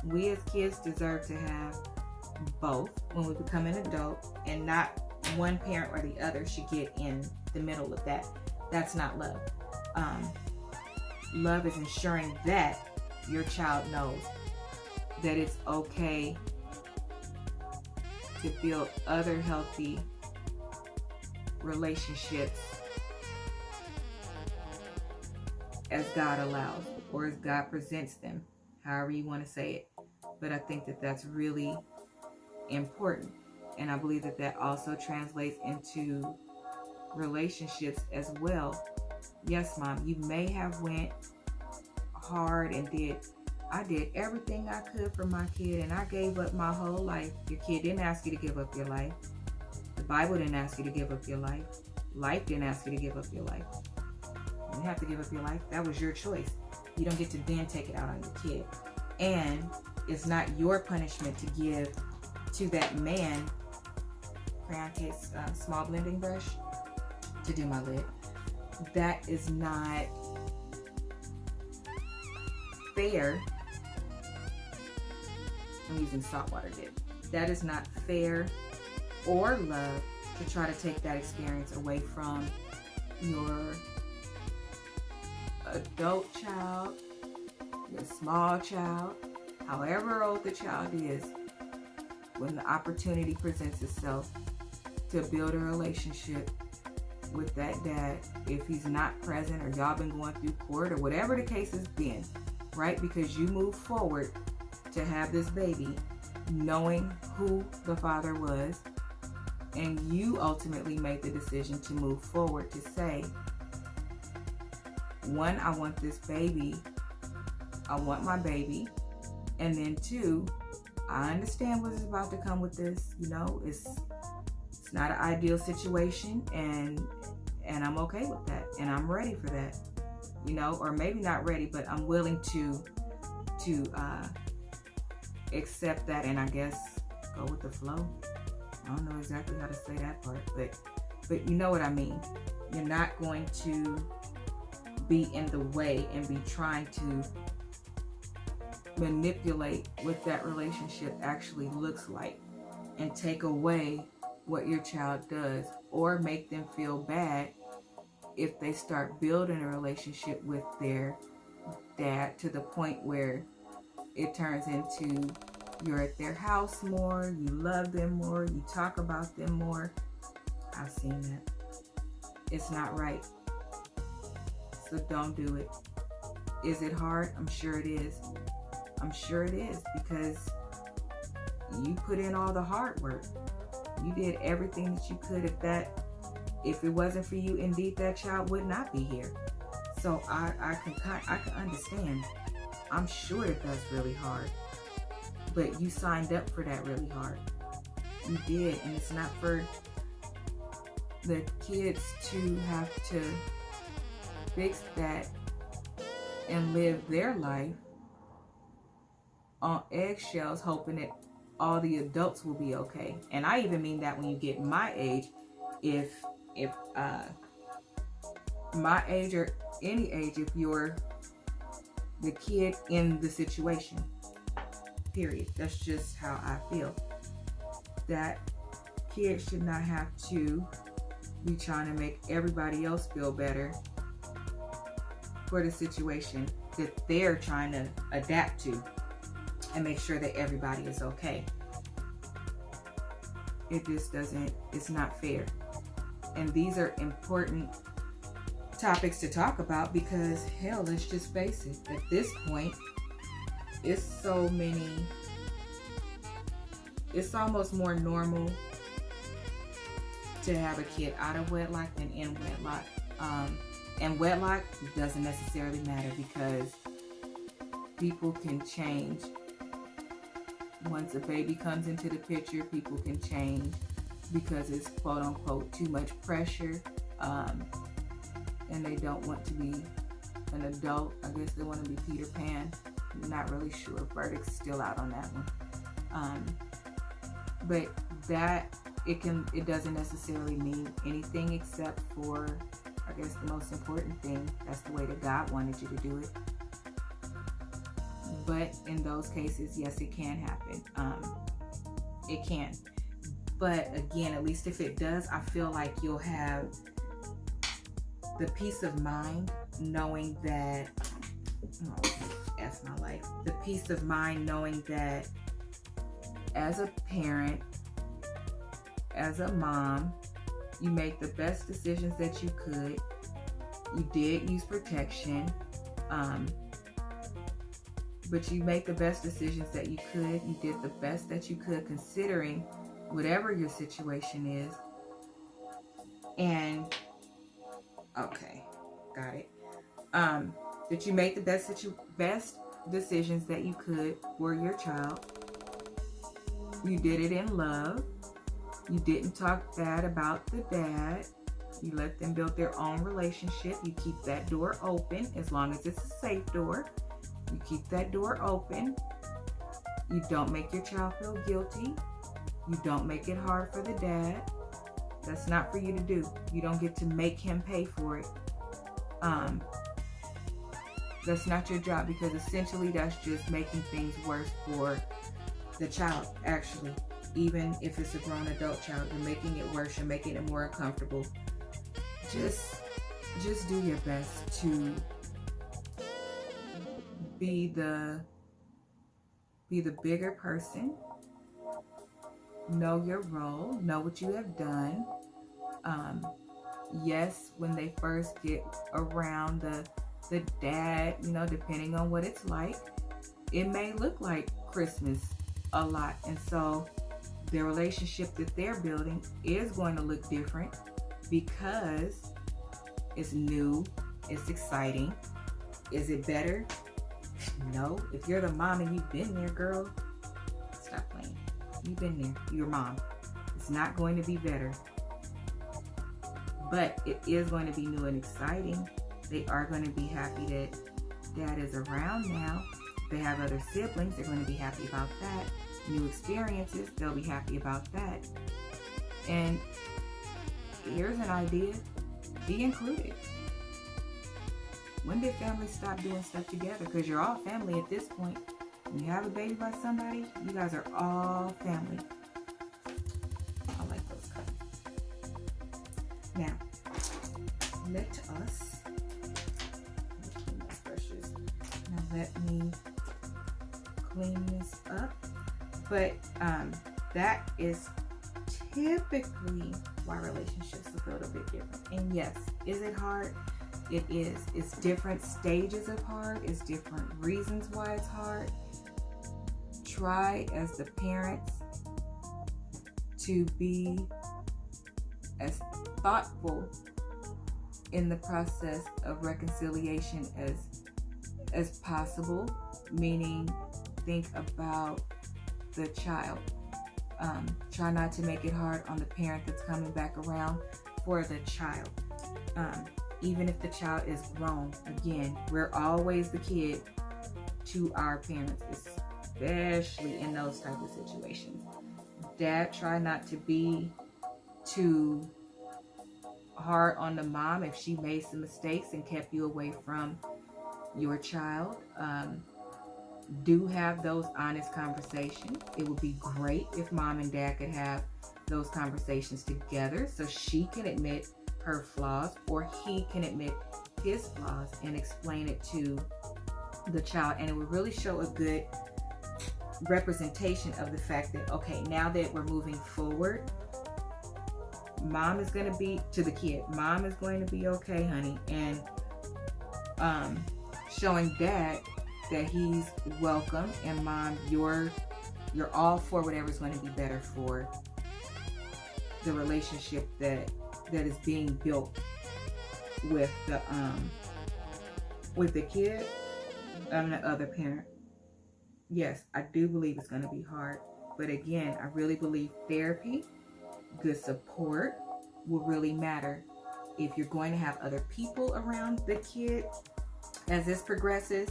We as kids deserve to have both when we become an adult, and not one parent or the other should get in the middle of that. That's not love. Love is ensuring that your child knows that it's okay to build other healthy relationships as God allows, or as God presents them, however you want to say it. But I think that that's really important. And I believe that that also translates into relationships as well. Yes, Mom, you may have went hard and I did everything I could for my kid, and I gave up my whole life. Your kid didn't ask you to give up your life. The Bible didn't ask you to give up your life. Life didn't ask you to give up your life. You didn't have to give up your life. That was your choice. You don't get to then take it out on your kid. And it's not your punishment to give to that man, crayon case, small blending brush to do my lid. That is not fair. I'm using saltwater dip. That is not fair or love to try to take that experience away from your adult child, your small child, however old the child is. When the opportunity presents itself to build a relationship with that dad, if he's not present or y'all been going through court or whatever the case has been, right? Because you moved forward to have this baby knowing who the father was, and you ultimately made the decision to move forward to say, one, I want this baby, I want my baby, and then two, I understand what is about to come with this. You know, it's not an ideal situation, and I'm okay with that, and I'm ready for that. You know, or maybe not ready, but I'm willing to accept that, and I guess go with the flow. I don't know exactly how to say that part, but you know what I mean. You're not going to be in the way and be trying to manipulate what that relationship actually looks like and take away what your child does, or make them feel bad if they start building a relationship with their dad to the point where it turns into you're at their house more, you love them more, you talk about them more. I've seen that. It's not right. So don't do it. Is it hard? I'm sure it is. I'm sure it is, because you put in all the hard work. You did everything that you could. If it wasn't for you, indeed, that child would not be here. So I can understand. I'm sure that that's really hard. But you signed up for that really hard. You did, and it's not for the kids to have to fix that and live their life on eggshells, hoping that all the adults will be okay. And I even mean that when you get my age, if my age or any age, if you're the kid in the situation, period. That's just how I feel. That kid should not have to be trying to make everybody else feel better for the situation that they're trying to adapt to and make sure that everybody is okay. It just doesn't, it's not fair. And these are important topics to talk about, because hell, let's just face it, at this point, it's so many, it's almost more normal to have a kid out of wedlock than in wedlock. And wedlock doesn't necessarily matter, because people can change. Once a baby comes into the picture, people can change because it's quote unquote too much pressure, and they don't want to be an adult. I guess they want to be Peter Pan. I'm not really sure. Verdict's still out on that one. But that it doesn't necessarily mean anything except for, I guess, the most important thing. That's the way that God wanted you to do it. But in those cases, yes, it can happen. It can. But again, at least if it does, I feel like you'll have the peace of mind knowing that, that's my life. The peace of mind knowing that as a parent, as a mom, you make the best decisions that you could. You did use protection. But you make the best decisions that you could. You did the best that you could considering whatever your situation is. And, okay, got it. That you make the best decisions that you could for your child. You did it in love. You didn't talk bad about the dad. You let them build their own relationship. You keep that door open as long as it's a safe door. You keep that door open. You don't make your child feel guilty. You don't make it hard for the dad. That's not for you to do. You don't get to make him pay for it. That's not your job, because essentially that's just making things worse for the child, actually. Even if it's a grown adult child, you're making it worse. You're making it more uncomfortable. Just do your best to be the bigger person. Know your role. Know what you have done. Yes, when they first get around the dad, depending on what it's like, it may look like Christmas a lot. And so the relationship that they're building is going to look different because it's new, it's exciting. Is it better? No. If you're the mom and you've been there, girl, stop playing. You've been there. You're mom. It's not going to be better. But it is going to be new and exciting. They are going to be happy that dad is around now. If they have other siblings, they're going to be happy about that. New experiences, they'll be happy about that. And here's an idea. Be included. When did families stop doing stuff together? Because you're all family at this point. When you have a baby by somebody, you guys are all family. I like those colors. Now, let us, now let me clean this up. But that is typically why relationships look a little bit different. And yes, is it hard? It is. It's different stages of hard. It's different reasons why it's hard. Try as the parents to be as thoughtful in the process of reconciliation as possible, meaning think about the child. Try not to make it hard on the parent that's coming back around for the child. Even if the child is grown, again, we're always the kid to our parents, especially in those type of situations. Dad, try not to be too hard on the mom if she made some mistakes and kept you away from your child. Do have those honest conversations. It would be great if mom and dad could have those conversations together so she can admit her flaws or he can admit his flaws and explain it to the child. And it would really show a good representation of the fact that, okay, now that we're moving forward, mom is going to be, to the kid, mom is going to be okay, honey. And showing dad that he's welcome, and mom, you're all for whatever's going to be better for the relationship that is being built with the kid and the other parent. Yes, I do believe it's going to be hard, but again, I really believe therapy, good support will really matter. If you're going to have other people around the kid as this progresses,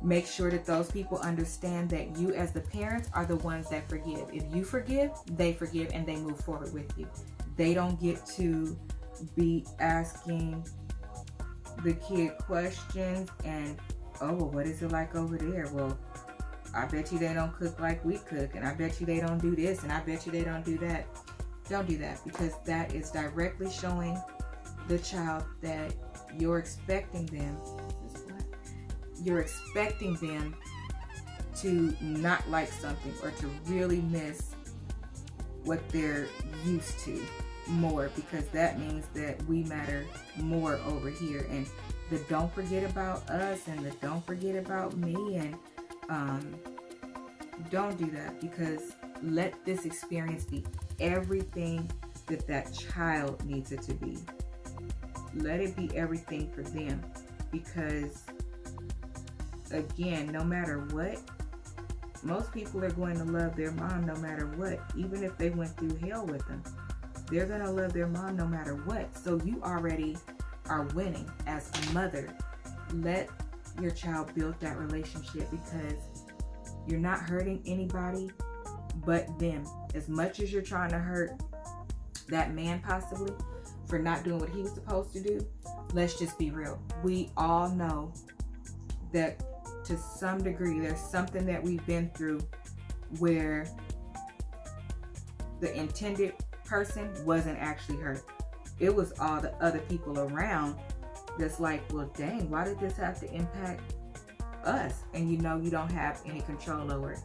make sure that those people understand that you as the parents are the ones that forgive. If you forgive, they forgive and they move forward with you. They don't get to be asking the kid questions and, oh, well, what is it like over there? Well, I bet you they don't cook like we cook, and I bet you they don't do this, and I bet you they don't do that. Don't do that, because that is directly showing the child that you're expecting them to not like something or to really miss what they're used to more, because that means that we matter more over here. And the don't forget about us and the don't forget about me, and don't do that, because let this experience be everything that child needs it to be. Let it be everything for them, because again, no matter what, most people are going to love their mom no matter what. Even if they went through hell with them, they're going to love their mom no matter what. So you already are winning as a mother. Let your child build that relationship, because you're not hurting anybody but them. As much as you're trying to hurt that man possibly for not doing what he was supposed to do, let's just be real. We all know that to some degree there's something that we've been through where the intended person wasn't actually hurt. It was all the other people around that's like, well, dang, why did this have to impact us? And you know you don't have any control over it.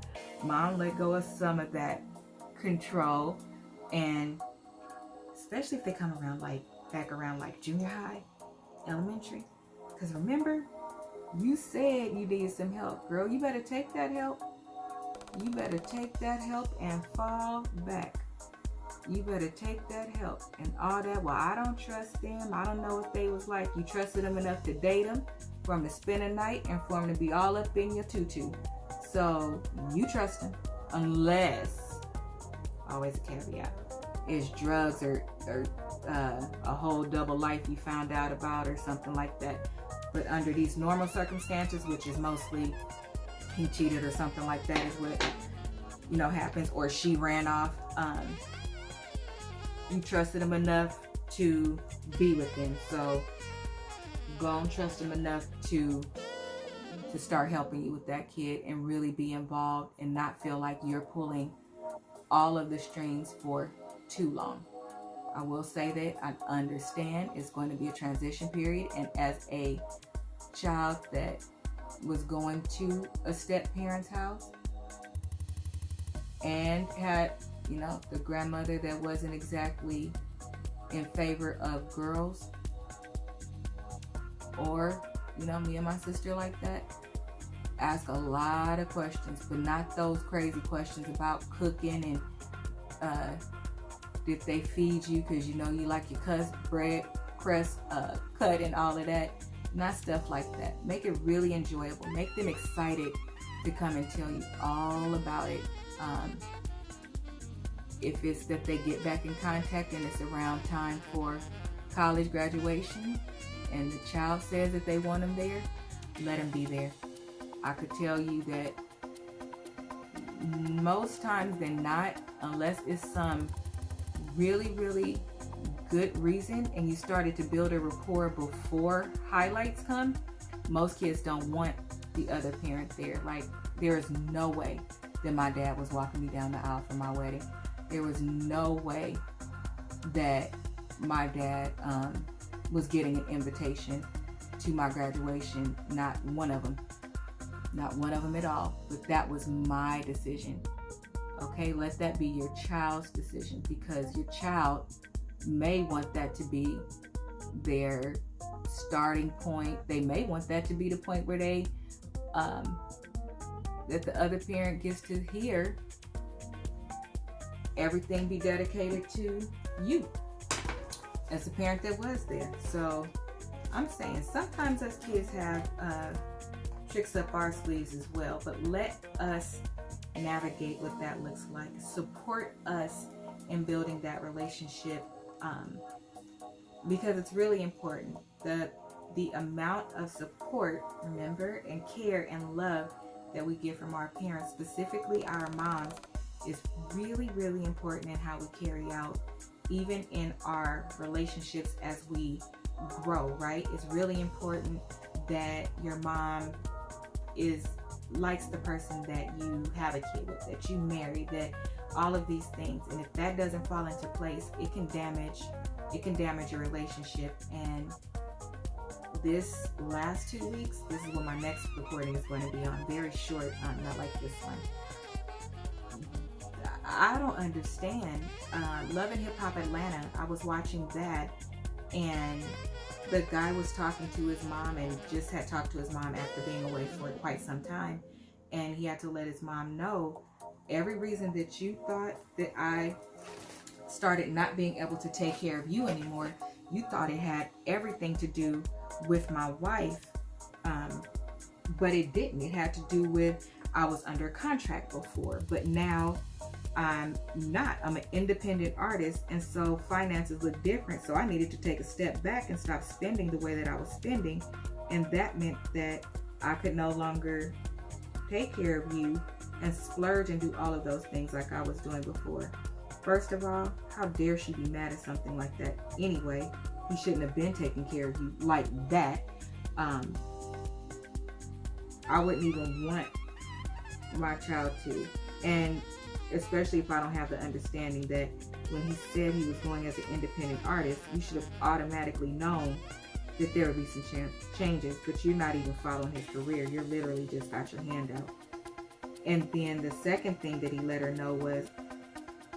Mom let go of some of that control, and especially if they come around back around junior high, elementary. Because remember, you said you needed some help. Girl, you better take that help. You better take that help and fall back. You better take that help and all that. Well, I don't trust them. I don't know what they was like. You trusted them enough to date them, for them to spend a night, and for them to be all up in your tutu. So you trust them, unless, always a caveat, is drugs or a whole double life you found out about or something like that. But under these normal circumstances, which is mostly he cheated or something like that, is what happens, or she ran off. You trusted him enough to be with him, so go and trust them enough to start helping you with that kid and really be involved and not feel like you're pulling all of the strings for too long. I will say that I understand it's going to be a transition period, and as a child that was going to a step-parent's house and had, you know, the grandmother that wasn't exactly in favor of girls, or, you know, me and my sister like that, ask a lot of questions, but not those crazy questions about cooking and did they feed you because, you know, you like your crust cut and all of that. Not stuff like that. Make it really enjoyable. Make them excited to come and tell you all about it. If it's that they get back in contact and it's around time for college graduation and the child says that they want them there, let them be there. I could tell you that most times than not, unless it's some really, really good reason and you started to build a rapport before highlights come, most kids don't want the other parent there. Like, there is no way that my dad was walking me down the aisle for my wedding. There was no way that my dad was getting an invitation to my graduation. Not one of them. Not one of them at all. But that was my decision. Okay, let that be your child's decision, because your child may want that to be their starting point. They may want that to be the point where they that the other parent gets to hear everything be dedicated to you as the parent that was there. So I'm saying sometimes us kids have tricks up our sleeves as well, but let us navigate what that looks like. Support us in building that relationship, because it's really important. The amount of support, remember, and care and love that we get from our parents, specifically our moms, is really, really important in how we carry out, even in our relationships as we grow, right? It's really important that your mom likes the person that you have a kid with, that you married, that all of these things. And if that doesn't fall into place, it can damage your relationship. And this last 2 weeks, this is what my next recording is going to be on. Very short, not like this one. I don't understand. Love and Hip Hop Atlanta, I was watching that, and the guy was talking to his mom and just had talked to his mom after being away for quite some time. And he had to let his mom know, every reason that you thought that I started not being able to take care of you anymore, you thought it had everything to do with my wife, but it didn't. It had to do with, I was under contract before, but now I'm not. I'm an independent artist, and so finances look different. So I needed to take a step back and stop spending the way that I was spending, and that meant that I could no longer take care of you and splurge and do all of those things like I was doing before. First of all, how dare she be mad at something like that anyway? He shouldn't have been taking care of you like that. I wouldn't even want my child to, and especially if I don't have the understanding that when he said he was going as an independent artist, you should have automatically known that there would be some changes, but you're not even following his career. You're literally just got your hand out. And then the second thing that he let her know was,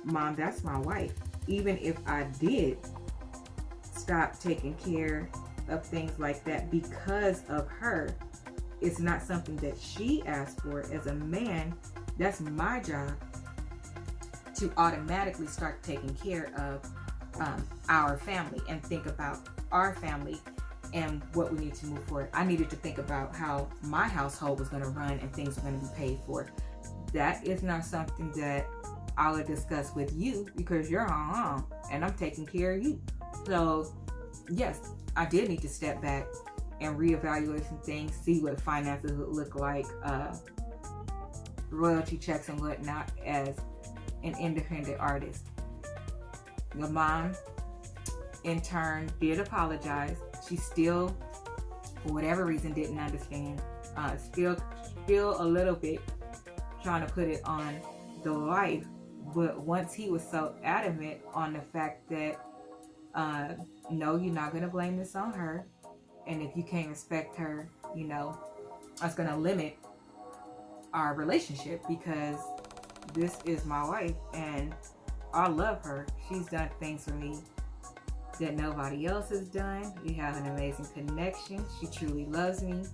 Mom, that's my wife. Even if I did stop taking care of things like that because of her, it's not something that she asked for. As a man, that's my job to automatically start taking care of our family and think about our family and what we need to move forward. I needed to think about how my household was going to run and things were going to be paid for. That is not something that I would discuss with you, because you're and I'm taking care of you. So yes, I did need to step back and reevaluate some things, see what finances would look like, royalty checks and whatnot as an independent artist. Your mom, in turn, did apologize. She still for whatever reason didn't understand. Still a little bit trying to put it on the wife, but once he was so adamant on the fact that no, you're not going to blame this on her, and if you can't respect her, you know, that's going to limit our relationship, because this is my wife and I love her. She's done things for me that nobody else has done. We have an amazing connection. She truly loves me.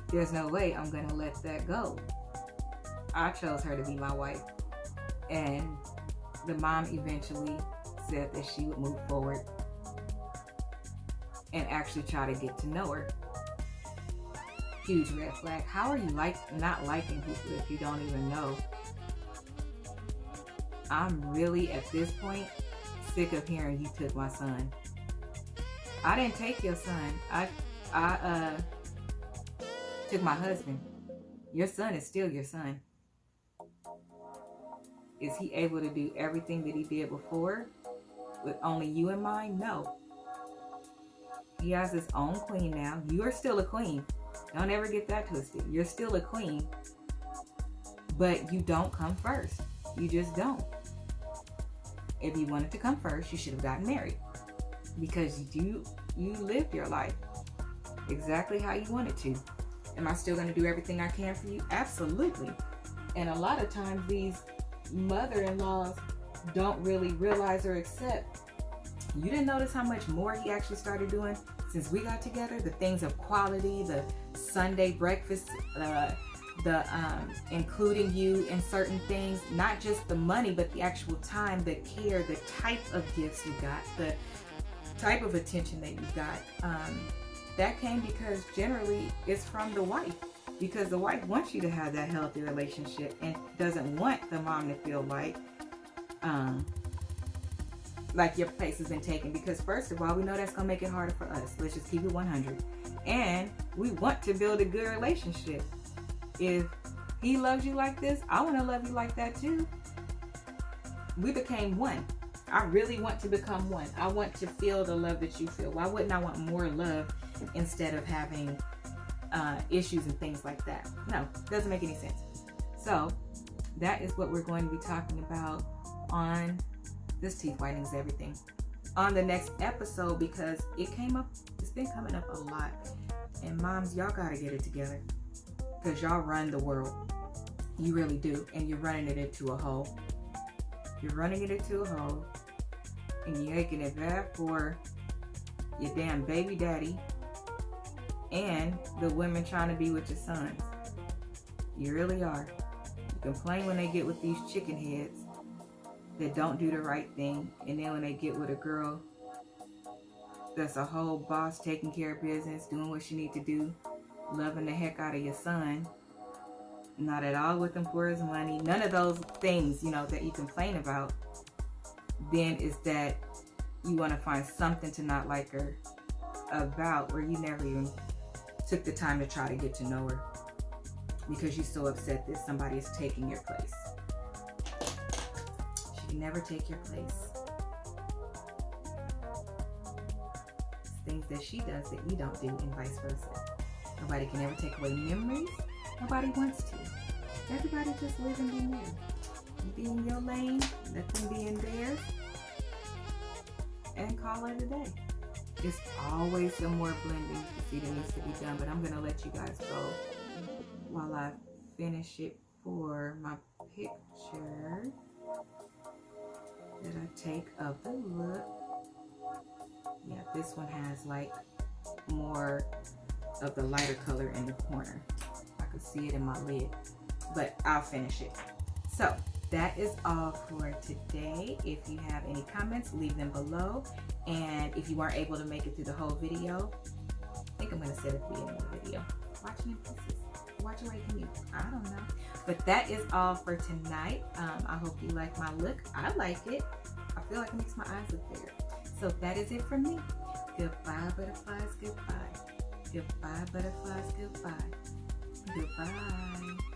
There's no way I'm gonna let that go. I chose her to be my wife. And the mom eventually said that she would move forward and actually try to get to know her. Huge red flag. How are you not liking people if you don't even know? I'm really, at this point, sick of hearing you took my son. I didn't take your son. I took my husband. Your son is still your son. Is he able to do everything that he did before with only you in mind? No. He has his own queen now. You are still a queen. Don't ever get that twisted. You're still a queen, but you don't come first. You just don't. If you wanted to come first, you should have gotten married, because you lived your life exactly how you wanted to. Am I still going to do everything I can for you? Absolutely. And a lot of times these mother-in-laws don't really realize or accept. You didn't notice how much more he actually started doing since we got together? The things of quality, the Sunday breakfast, the including you in certain things, not just the money, but the actual time, the care, the type of gifts you got, the type of attention that you got. That came because generally it's from the wife, because the wife wants you to have that healthy relationship and doesn't want the mom to feel like your place has been taken. Because first of all, we know that's gonna make it harder for us. Let's just keep it 100. And we want to build a good relationship. If he loves you like this, I want to love you like that too. We became one. I really want to become one. I want to feel the love that you feel. Why wouldn't I want more love instead of having issues and things like that? No, doesn't make any sense. So that is what we're going to be talking about on this teeth whitening is everything on the next episode, because it came up. It's been coming up a lot. And moms, y'all got to get it together, because y'all run the world. You really do. And you're running it into a hole. You're running it into a hole. And you're making it bad for your damn baby daddy and the women trying to be with your sons. You really are. You complain when they get with these chicken heads that don't do the right thing. And then when they get with a girl that's a whole boss, taking care of business, doing what she need to do, loving the heck out of your son, not at all with him for his money, none of those things, you know, that you complain about, then is that you want to find something to not like her about, or you never even took the time to try to get to know her because you're so upset that somebody is taking your place. She can never take your place. It's things that she does that you don't do, and vice versa. Nobody can ever take away memories. Nobody wants to. Everybody just live and be new. You be in your lane, let them be in theirs, and call it a day. It's always some more blending to see that needs to be done, but I'm going to let you guys go while I finish it for my picture that I take of the look. Yeah, this one has like more of the lighter color in the corner. I could see it in my lid, but I'll finish it. So that is all for today. If you have any comments, leave them below. And if you weren't able to make it through the whole video, I think I'm going to set it at the end of the video. Watching in pieces. Watch away from you. I don't know. But that is all for tonight. I hope you like my look. I like it. I feel like it makes my eyes look bigger. So that is it from me. Goodbye, butterflies. Goodbye. Goodbye, butterflies. Goodbye. Goodbye.